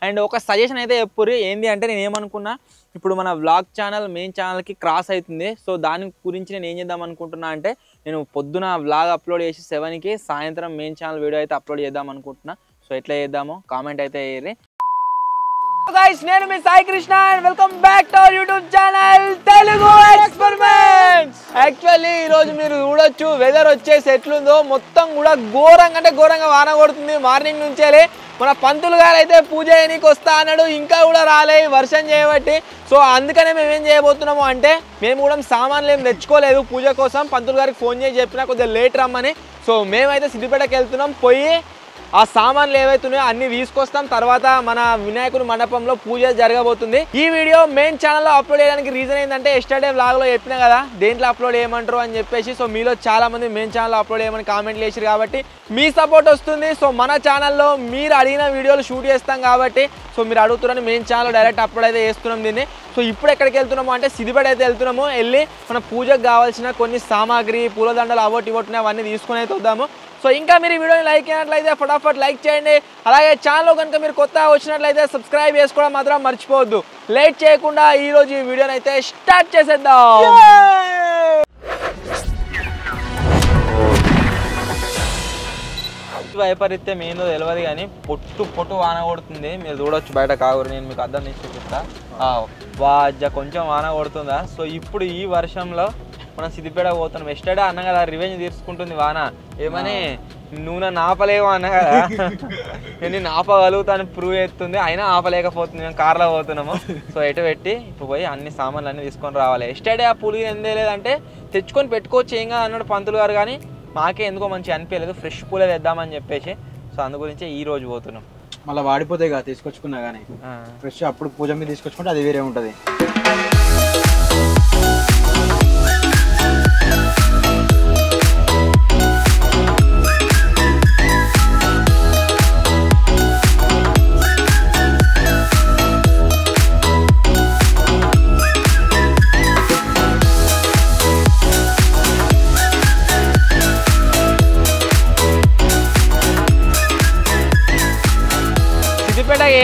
And ఒక suggestion అయితే చెప్పుర్రి ఏంది అంటే నేను ఏమనుకున్నా ఇప్పుడు మన వ్లాగ్ ఛానల్ మెయిన్ ఛానల్కి క్రాస్ అవుతుంది సో దాని గురించి నేను ఏం చేద్దాం అనుకుంటున్నా అంటే నేను పొద్దున వ్లాగ్ అప్లోడ్ చేసి 7కి సాయంత్రం మెయిన్ ఛానల్ వీడియో అయితే అప్లోడ్ చేద్దాం అనుకుంటున్నా సో ఎట్లా చేద్దామో కామెంట్ అయితే వేయర్రి guys నేను మీ Sai Krishna and welcome back to our YouTube channel Telugu experiments actually ఈ రోజు మీరు చూడొచ్చు వెదర్ వచ్చేసి ఎట్లుందో మొత్తం కూడా ఘోరంగా అంటే ఘోరంగా వాన కొడుతుంది మార్నింగ్ నుంచేలే మన పంతులు గారు అయితే పూజ చేయడానికి వస్తా అన్నాడు ఇంకా కూడా రాలే వర్షం చేయబట్టి సో అందుకనే మేము ఏం చేయబోతున్నాము అంటే మేము కూడా సామాన్లు ఏం తెచ్చుకోలేదు పూజ కోసం పంతులు గారికి ఫోన్ చేసి చెప్పినా కొద్దిగా లేట్ రమ్మని సో మేమైతే సిద్దిపేటకి వెళ్తున్నాం పోయి ఆ సామాన్లు ఏవైతున్నాయో అన్ని తీసుకొస్తాం తర్వాత మన వినాయకుని మండపంలో పూజ జరగబోతుంది ఈ వీడియో మెయిన్ ఛానల్లో అప్లోడ్ చేయడానికి రీజన్ ఏంటంటే ఎస్టర్డే వ్లాగ్లో చెప్పినా కదా దేంట్లో అప్లోడ్ చేయమంటారు అని చెప్పేసి సో మీలో చాలా మంది మెయిన్ ఛానల్లో అప్లోడ్ చేయమని కామెంట్లు చేశారు కాబట్టి మీ సపోర్ట్ వస్తుంది సో మన ఛానల్లో మీరు అడిగిన వీడియోలు షూట్ చేస్తాం కాబట్టి సో మీరు అడుగుతున్నారని మెయిన్ ఛానల్లో డైరెక్ట్ అప్లోడ్ అయితే చేస్తున్నాం దీన్ని సో ఇప్పుడు ఎక్కడికి వెళ్తున్నాము అంటే సిద్దిపేట అయితే వెళ్తున్నాము వెళ్ళి మన పూజకు కావాల్సిన కొన్ని సామాగ్రి పూలదండలు అవొట్టి ఇవొట్టిన అవన్నీ తీసుకుని అయితే వద్దాము సో ఇంకా మీరు ఈ వీడియోని లైక్ చేయనట్లయితే ఫటాఫట్ లైక్ చేయండి అలాగే ఛానల్లో కనుక మీరు కొత్తగా వచ్చినట్లయితే సబ్స్క్రైబ్ చేసుకోవడం మాత్రం మర్చిపోవద్దు లేట్ చేయకుండా ఈరోజు ఈ వీడియోని అయితే స్టార్ట్ చేసేద్దాం వైపరీత్యం ఏందో తెలియదు కానీ పొట్టు వాన కొడుతుంది మీరు చూడొచ్చు బయట కాగురు నేను మీకు అర్థం చేసి చూపిస్తా వాజ కొంచెం వాన కొడుతుందా సో ఇప్పుడు ఈ వర్షంలో మనం సిద్దిపేట పోతున్నాం ఎస్టర్డే అన్న కదా రివెంజ్ తీర్చుకుంటుంది వాన ఏమని నూనె నాపలేవు అన్న కదా నేను ఆపగలుగుతాను ప్రూవ్ చేస్తుంది అయినా ఆపలేకపోతుంది మేము కార్లో పోతున్నాము సో ఎటు పెట్టి ఇప్పుడు పోయి అన్ని సామాన్లు అన్నీ తీసుకొని రావాలి ఎస్టర్డే ఆ పులి ఎందే లేదంటే తెచ్చుకొని పెట్టుకోవచ్చు ఏం కాదు అన్నాడు పంతులు గారు కానీ మాకే ఎందుకో మంచిగా అనిపించలేదు ఫ్రెష్ పూలే తెద్దామని చెప్పేసి సో అందు గురించి ఈ రోజు పోతున్నాం మళ్ళీ వాడిపోతాయి కదా తీసుకొచ్చుకున్నా కానీ ఫ్రెష్ అప్పుడు పూజ మీద తీసుకొచ్చుకుంటే అది వేరే ఉంటుంది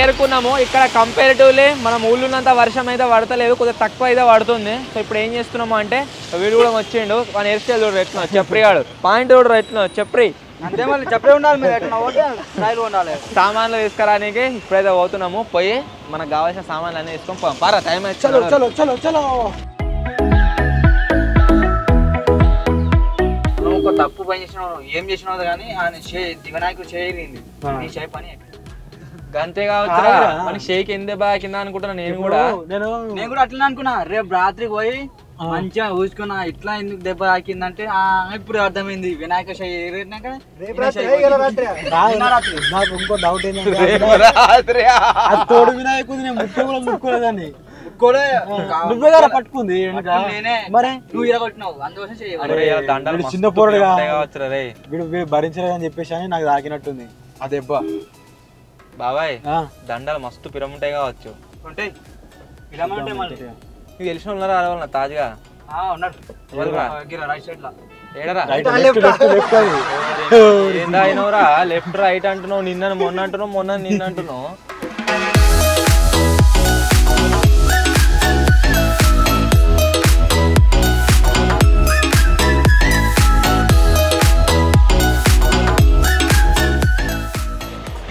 ఏరుకున్నాము ఇక్కడ కంపేరిటివ్లీ మనం ఊళ్ళున్నంత వర్షం అయితే పడతలేదు కొద్దిగా తక్కువ అయితే పడుతుంది సో ఇప్పుడు ఏం చేస్తున్నాము అంటే వీడు కూడా వచ్చిండు మన హెయిర్ స్టైల్ చూడరు ఎట్లా చెప్రిగాడు పాయింట్ చూడరు ఎట్లా చెప్పరి అంతే మళ్ళీ చెప్పే ఉండాలి సామాన్లు తీసుకురానికి ఇప్పుడైతే పోతున్నాము పోయి మనకు కావాల్సిన సామాన్లు అన్నీ తీసుకొని పోదాం పారా టైం అయితే చలో చలో చలో చలో నువ్వు తప్పు పని చేసినావు ఏం చేసినావు కానీ వినాయకుడు చేయరింది నీ చేయ పని అంతే కావచ్చు మన షేక్ ఎందే బాగా కింద అనుకుంటున్నా నేను కూడా అట్లా అనుకున్నా రేపు రాత్రికి పోయి మంచిగా ఊసుకున్నా ఇట్లా ఎందుకు దెబ్బ తాకిందంటే ఇప్పుడు అర్థమైంది వినాయక నాకు ఇంకో డౌట్ ఏంటంటే తోడు వినాయకుడు నేను ముట్టుకోలేదని నువ్వే కదా పట్టుకుంది మరి నువ్వు ఇరగొట్టినావు అందుకోసం చిన్న పోరడుగా వీడు భరించలేదని చెప్పేసి అని నాకు తాకినట్టుంది ఆ దెబ్బ బాబాయ్ దండలు మస్తు పిరముంటాయి కావచ్చు ఉంటాయి నీకు తెలిసిన ఉన్నారా అడవాలన్నా తాజ్గా ఏందా అయినవరా లెఫ్ట్ రైట్ అంటున్నావు నిన్న మొన్న అంటున్నావు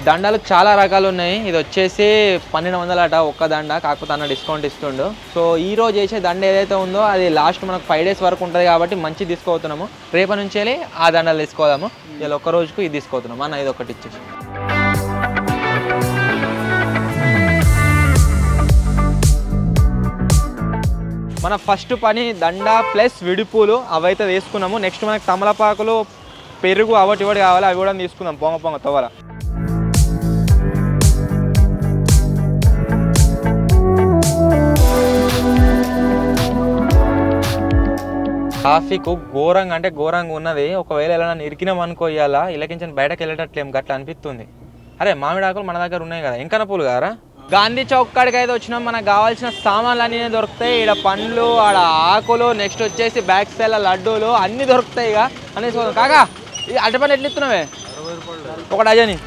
దండలు చాలా రకాలు ఉన్నాయి ఇది వచ్చేసి 1200 అట ఒక్క దండ కాకపోతే అన్న డిస్కౌంట్ ఇస్తుండు సో ఈ రోజు చేసే దండ ఏదైతే ఉందో అది లాస్ట్ మనకు 5 days వరకు ఉంటుంది కాబట్టి మంచి తీసుకోతున్నాము రేపటి నుంచి వెళ్ళి ఆ దండలు తీసుకోదాము ఇలా ఒక్క రోజుకు ఇది తీసుకోతున్నాము అన్న ఇది ఒకటి ఇచ్చేసి మన ఫస్ట్ పని దండ ప్లస్ విడిపూలు అవైతే తీసుకున్నాము నెక్స్ట్ మనకు తమలపాకులు పెరుగు అవటి ఇవటి కావాలి అవి కూడా తీసుకుందాం పొంగ తోవల ట్రాఫిక్ ఘోరంగా అంటే ఘోరంగా ఉన్నది ఒకవేళ ఎలా ఇరికినాం అనుకో ఇవాళ ఇలాకించి బయటకు వెళ్ళేటట్లేం గట్లా అనిపిస్తుంది అరే మామిడి ఆకులు మన దగ్గర ఉన్నాయి కదా ఇంకా పూలు కారా గాంధీ చౌక్ కాడికి అయితే వచ్చినాం మనకు కావాల్సిన సామాన్లు అన్నీ దొరుకుతాయి ఇక్కడ పండ్లు ఆడ ఆకులు నెక్స్ట్ వచ్చేసి బ్యాక్ సైడ్ లడ్డూలు అన్నీ దొరుకుతాయి ఇక అనేసి కాకా ఇది అరటిపండు ఎట్లా ఇస్తున్నావే ఒక డజని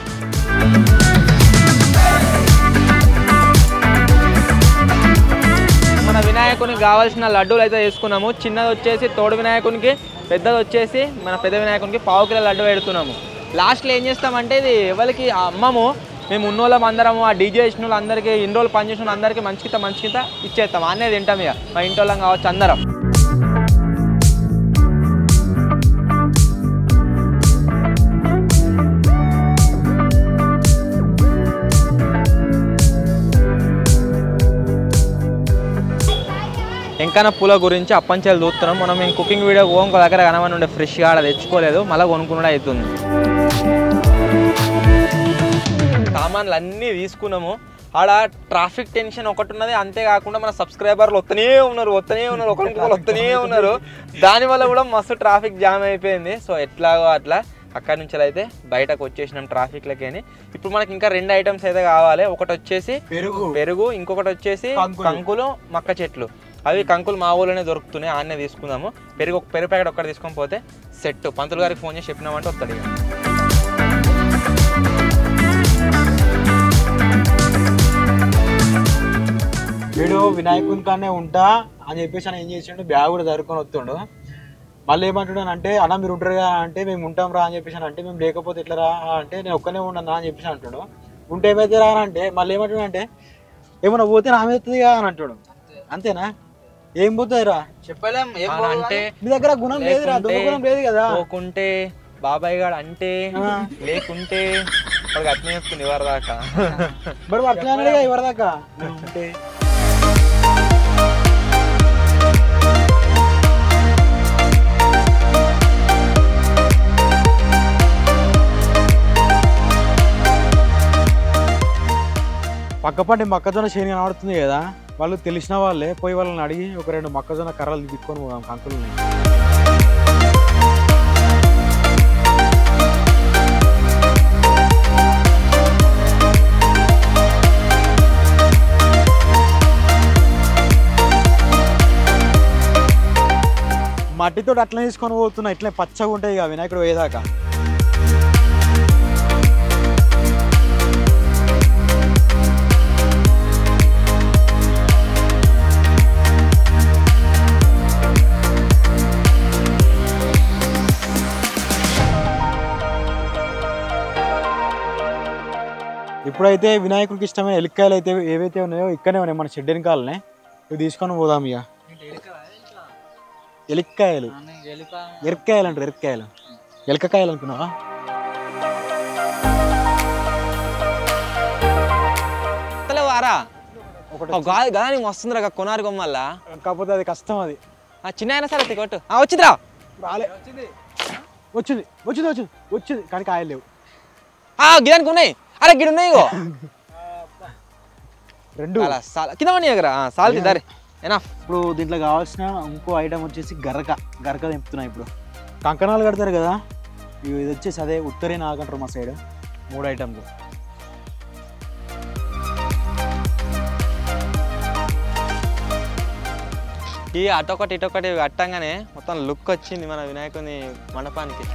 వినాయకునికి కావాల్సిన లడ్డూలు అయితే తీసుకున్నాము. చిన్నది వచ్చేసి తోడు వినాయకునికి, పెద్దది వచ్చేసి మన పెద్ద వినాయకునికి 1/2 కిలో లడ్డు పెడుతున్నాము. లాస్ట్లో ఏం చేస్తామంటే ఇది ఎవరికి అమ్మము, మేము ఉన్నోళ్ళం అందరము ఆ డీజే చేసిన వాళ్ళు అందరికీ ఇన్ని రోజులు పనిచేసిన అందరికీ మంచికింత ఇచ్చేస్తాం. అన్నీ తింటాం ఇక మా ఇంటి వాళ్ళం కావచ్చు అందరం. ఎంకన్నా పూల గురించి అప్పంచాలు చూస్తున్నాం. మనం మేము కుకింగ్ వీడియో ఇంకో దగ్గర కనమని ఉండే ఫ్రెష్గా ఆడ తెచ్చుకోలేదు, మళ్ళీ కొనుక్కునే అవుతుంది. సామాన్లు అన్నీ తీసుకున్నాము. ఆడ ట్రాఫిక్ టెన్షన్ ఒకటి ఉన్నది, అంతేకాకుండా మన సబ్స్క్రైబర్లు వస్తూనే ఉన్నారు ఒకరికొకరు వస్తూనే ఉన్నారు. దానివల్ల కూడా మస్తు ట్రాఫిక్ జామ్ అయిపోయింది. సో ఎట్లాగో అట్లా అక్కడి నుంచి అయితే బయటకు వచ్చేసినాం ట్రాఫిక్లకేని. ఇప్పుడు మనకి ఇంకా 2 ఐటమ్స్ అయితే కావాలి. ఒకటి వచ్చేసి పెరుగు, ఇంకొకటి వచ్చేసి కంకులు, మక్క చెట్లు. అవి కంకులు మా ఊళ్ళోనే దొరుకుతున్నాయి, ఆన్నే తీసుకుందాము. పెరుగు ప్యాకెట్ ఒక్కటి తీసుకొని పోతే సెట్. పంతులు గారికి ఫోన్ చేసి చెప్పినామంటే వస్తాడు. ఇక వీడు వినాయకుని కానే ఉంటా అని చెప్పేసి అని ఏం చేసిండు, బ్యాగ్ కూడా జరుపుకొని వస్తుండు. మళ్ళీ ఏమంటున్నాను అంటే అన్న మీరు ఉంటారు కదా అంటే మేము ఉంటాం రా అని చెప్పేసి అంటే మేము లేకపోతే ఎట్లా రా అంటే నేను ఒక్కనే ఉండను అని చెప్పేసి అంటాడు. ఉంటే ఏమైతే రా అంటే మళ్ళీ ఏమంటున్నా అంటే ఏమన్నా పోతే నా మీద వస్తుంది అని అంటాడు. అంతేనా? ఏం పోతుంది రా చెప్పలేం. అంటే మీ దగ్గర గుణం లేదు రా, దొంగ గుణం లేదు కదా. పోకుంటే బాబాయ్ గారు అంటే, లేకుంటే వాడికి అట్నే చెప్తుంది ఎవరి దాకా. మరి అట్లా అన్నాడుగా ఎవరి దాకా అంటే. పక్కపంటి మొక్కజొన్న చేను కనబడుతుంది కదా, వాళ్ళు తెలిసిన వాళ్ళే పోయి వాళ్ళని అడిగి ఒక 2 మొక్కజొన్న కర్రలు తీసుకొని పోదాం కంకులు. మట్టితో అట్లా తీసుకొని పోతున్నా, ఇట్లా పచ్చగా ఉంటాయి ఇక వినాయకుడు పోయేదాకా. ఇప్పుడైతే వినాయకుడికి ఇష్టమైన ఎలిక్కాయలు అయితే ఏవైతే ఉన్నాయో ఇక్కడనే ఉన్నాయి మన షెడ్ వెనకాలనే, ఇవి తీసుకొని పోదాం. ఇక ఎలిక్కాయలు, ఎరక్కాయలు అంటారు, ఎలకకాయలు అనుకున్నావా? వారా ఒకటి వస్తుందిరా కొనారు కొమ్మల్లా, కాకపోతే అది కష్టం. అది చిన్న అయినా సరే కొట్టు. వచ్చిందిరా, రాలే, వచ్చింది కానీ కాయలు లేవు. గిదానికి ఉన్నాయి, అరే గిడి ఉన్నాయి ఇగో 2 కింద పని సాల్ దారి. ఇప్పుడు దీంట్లో కావాల్సిన ఇంకో ఐటమ్ వచ్చేసి గరక తెంపుతున్నాయి. ఇప్పుడు కంకణాలు కడతారు కదా, ఇది వచ్చేసి అదే ఉత్తరే నాగంటారు మా సైడ్. 3 ఐటమ్లు. ఈ అటొకటి ఇటొకటి కట్టంగానే మొత్తం లుక్ వచ్చింది మన వినాయకుని మండపానికి.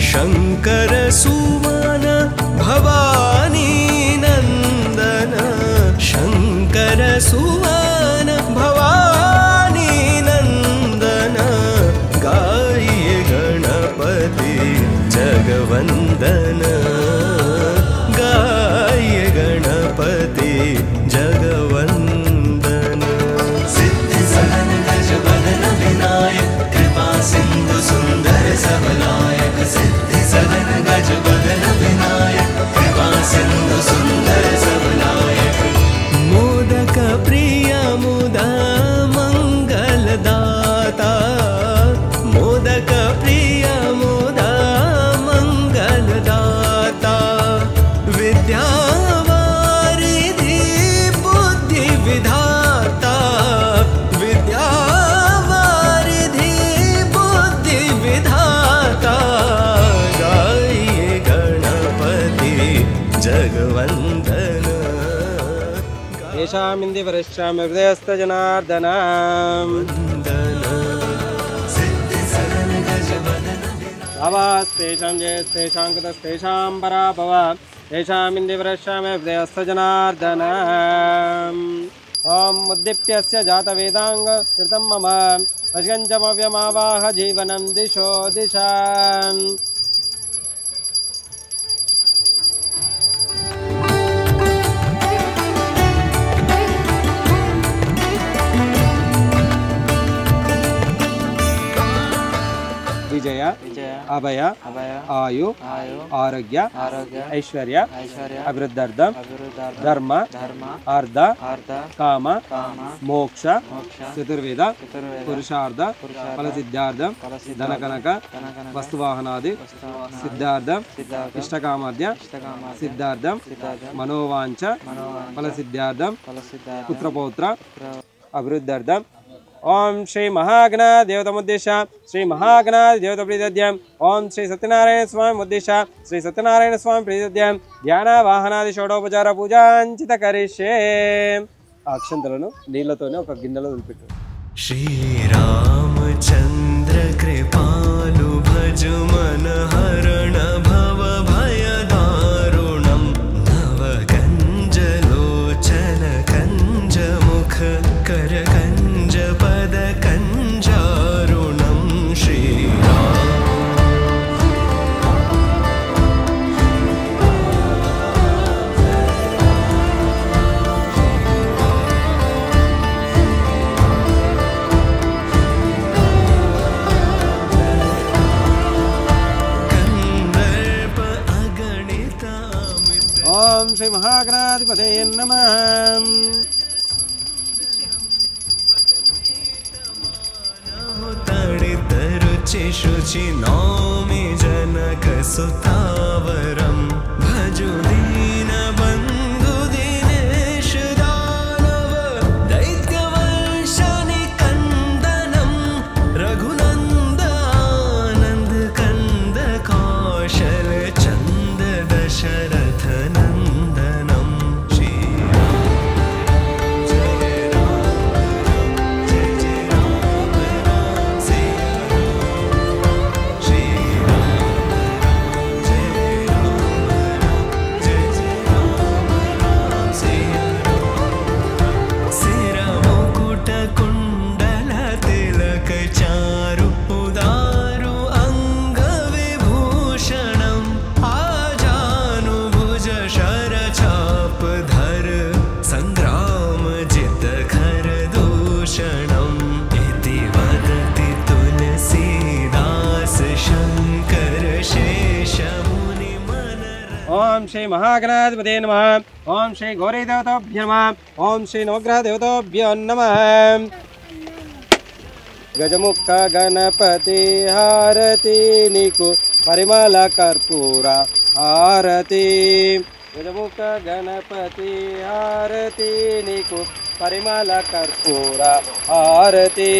शंकर सुमन भवानी नंदन शंकर सुमन भवानी नंदन गाये गणपति जगवंदन येषामिन्दी वरिष्ठामि हृदयस्थ जनार्दन भावास्तेषां जयस्तेषां कृतस्तेषां पराभव येषामिन्दी वरिष्ठामि हृदयस्थ जनार्दन ॐ उद्दीप्यस्य जातवेदाङ्ग कृतं मम अश्गञ्चमव्यमावाह जीवनं दिशो दिशा विजय अभय आयु आरोग्य ऐश्वर्य अभिवृद्ध्यर्थम धर्म अर्थ काम मोक्ष चतुर्वेद पुरुषार्थ फलसिद्ध्यार्थम धनकनक वस्तुवाहनादि सिद्धार्थम इष्टकामाद्य सिद्धार्थम मनोवांच फलसिद्ध्यार्थम पुत्रपौत्र अभिवृद्ध्यर्थम ओम श्री महागणाधिपति देवतमुद्देश्य श्री महागणाधिपति देवतप्रीत्यर्थम ओम श्री सत्यनारायण स्वामी उद्देश्य श्री सत्यनारायण स्वामी प्रीत्यर्थम ध्यान वाहनादि షోడోపచార పూజాంచిత కరిష్యే అక్షంతలను నీళ్ళతోనే ఒక గిన్నెలో వదిలిపెట్టు श्रीरामचन्द्र कृपालु भज मन हरण भव भय दारुणं नव कञ्जलोचन कञ्ज मुख कर कञ्ज पद कञ्जारुणं श्रीराम ओम श्री महागणाधिपते नमः तड़ितरुचि शुचि नौमि जनक सुतावरं भजु दीन बंधु दिनेश दानव दैत्यवंशनि कंदनं रघुनंद आनंद कंद कौशल चंद दशरथ नंदनं ओम श्री महागणाधिपते नमः ओम श्री गौरी देवताभ्यो नमः ओम श्री नवग्रह देवताभ्यो नमः गजमुख गणपति हारती नीकु परिमल कर्पूर हारती गजमुख गणपति हारती नीकु परिमल कर्पूर हारती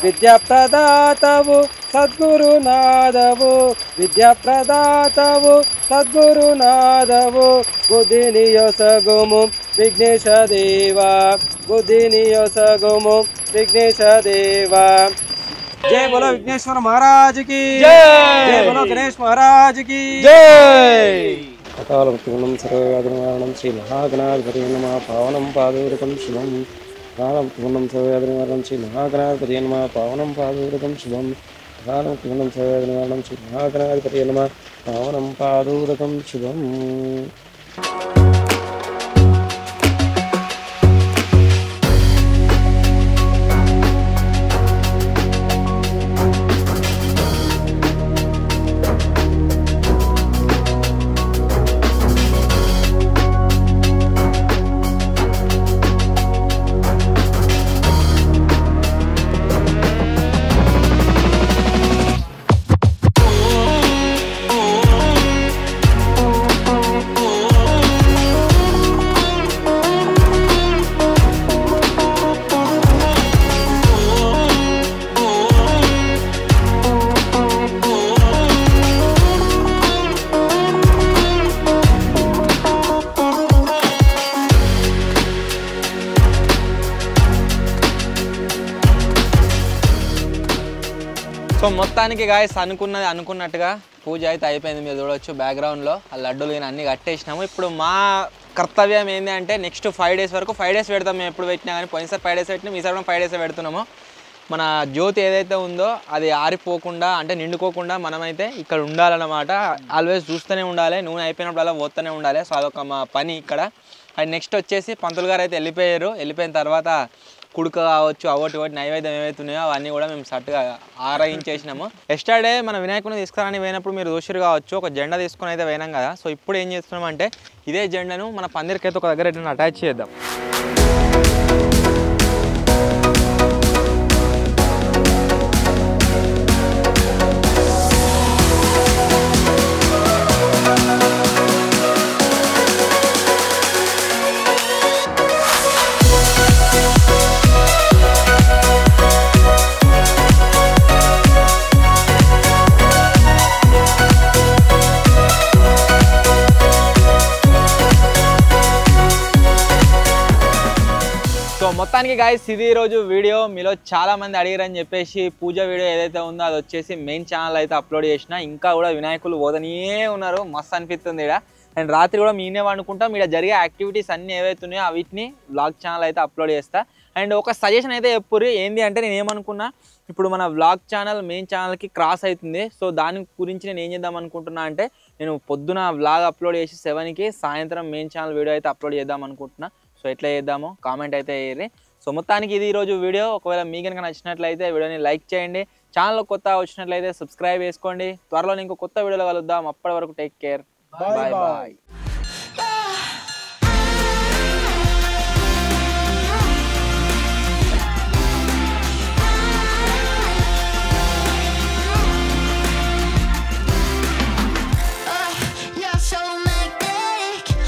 विद्या प्रदातवु सद्गुरुनादवु विद्या प्रदातवु सद्गुरुनादवु बुद्धिनियोसगुमु विघ्नेश देवा बुद्धिनियोसगुमु विघ्नेश देवा जय बोलो विघ्नेश्वर महाराज की जय बोलो गणेश महाराज की जय अकालमृत्युं सर्वव्याधिनिवारणं श्री महागणाधिपते नमः पावनं पादोदकं शुभं कालमृत्युं सर्वव्याधिनिवारणं श्री महागणाधिपते नमः पावनं पादोदकं शुभं कालमृत्युं सर्वव्याधिनिवारणं श्री महागणाधिपते नमः पावनं पादोदकं शुभम् మొత్తానికి గాయస్ అనుకున్నట్టుగా పూజ అయితే అయిపోయింది. మీరు చూడవచ్చు బ్యాక్గ్రౌండ్లో ఆ లడ్డూలు కానీ అన్నీ కట్టేసినాము. ఇప్పుడు మా కర్తవ్యం ఏంటి అంటే నెక్స్ట్ 5 days వరకు 5 days పెడతాం. మేము ఎప్పుడు పెట్టినా కానీ పోయినసారి 5 days పెట్టినాం, ఈసారి 5 days పెడుతున్నాము. మన జ్యోతి ఏదైతే ఉందో అది ఆరిపోకుండా అంటే నిండుకోకుండా మనమైతే ఇక్కడ ఉండాలన్నమాట. ఆల్వేస్ చూస్తూనే ఉండాలి, నూనె అయిపోయినప్పుడు అలా పోతూనే ఉండాలి. సో అదొక మా పని ఇక్కడ. అండ్ నెక్స్ట్ వచ్చేసి పంతులు గారు అయితే వెళ్ళిపోయిన తర్వాత కుడుక కావచ్చు అవటి నైవేద్యం ఏవైతే ఉన్నాయో అవన్నీ కూడా మేము సట్టుగా ఆరగించేసినాము. ఎస్టర్డే మన వినాయకుని తీసుకురాని పోయినప్పుడు మీరు చూసిరు కావచ్చు, ఒక జెండా తీసుకుని అయితే పోయినాం కదా. సో ఇప్పుడు ఏం చేస్తున్నాం అంటే ఇదే జెండాను మన పందిరికి అయితే ఒక దగ్గర ఎట్లా అటాచ్ చేద్దాం. మొత్తానికి గాయస్ ఇది ఈరోజు వీడియో. మీలో చాలా మంది అడిగారని చెప్పేసి పూజ వీడియో ఏదైతే ఉందో అది వచ్చేసి మెయిన్ ఛానల్ అయితే అప్లోడ్ చేసిన. ఇంకా కూడా వినాయకులు పోతనే ఉన్నారు, మస్తు అనిపిస్తుంది ఇక్కడ. అండ్ రాత్రి కూడా మీనే వండుకుంటాం. ఇక్కడ జరిగే యాక్టివిటీస్ అన్నీ ఏవైతే ఉన్నాయో వీటిని వ్లాగ్ ఛానల్ అయితే అప్లోడ్ చేస్తా. అండ్ ఒక సజెషన్ అయితే ఎప్పుడు ఏంటి అంటే నేను ఏమనుకున్నా, ఇప్పుడు మన వ్లాగ్ ఛానల్ మెయిన్ ఛానల్కి క్రాస్ అవుతుంది. సో దాని గురించి నేను ఏం చేద్దాం అనుకుంటున్నా అంటే నేను పొద్దున వ్లాగ్ అప్లోడ్ చేసి 7కి సాయంత్రం మెయిన్ ఛానల్ వీడియో అయితే అప్లోడ్ చేద్దాం అనుకుంటున్నా. సో ఎట్లా చేద్దామో కామెంట్ అయితే వేయండి. సో మొత్తానికి ఇది ఈరోజు వీడియో. ఒకవేళ మీకు కనుక నచ్చినట్లయితే వీడియోని లైక్ చేయండి. ఛానల్ కొత్త వచ్చినట్లయితే సబ్స్క్రైబ్ చేసుకోండి. త్వరలో ఇంకో కొత్త వీడియోలో కలుద్దాం. అప్పటి వరకు టేక్ కేర్, బాయ్ బాయ్.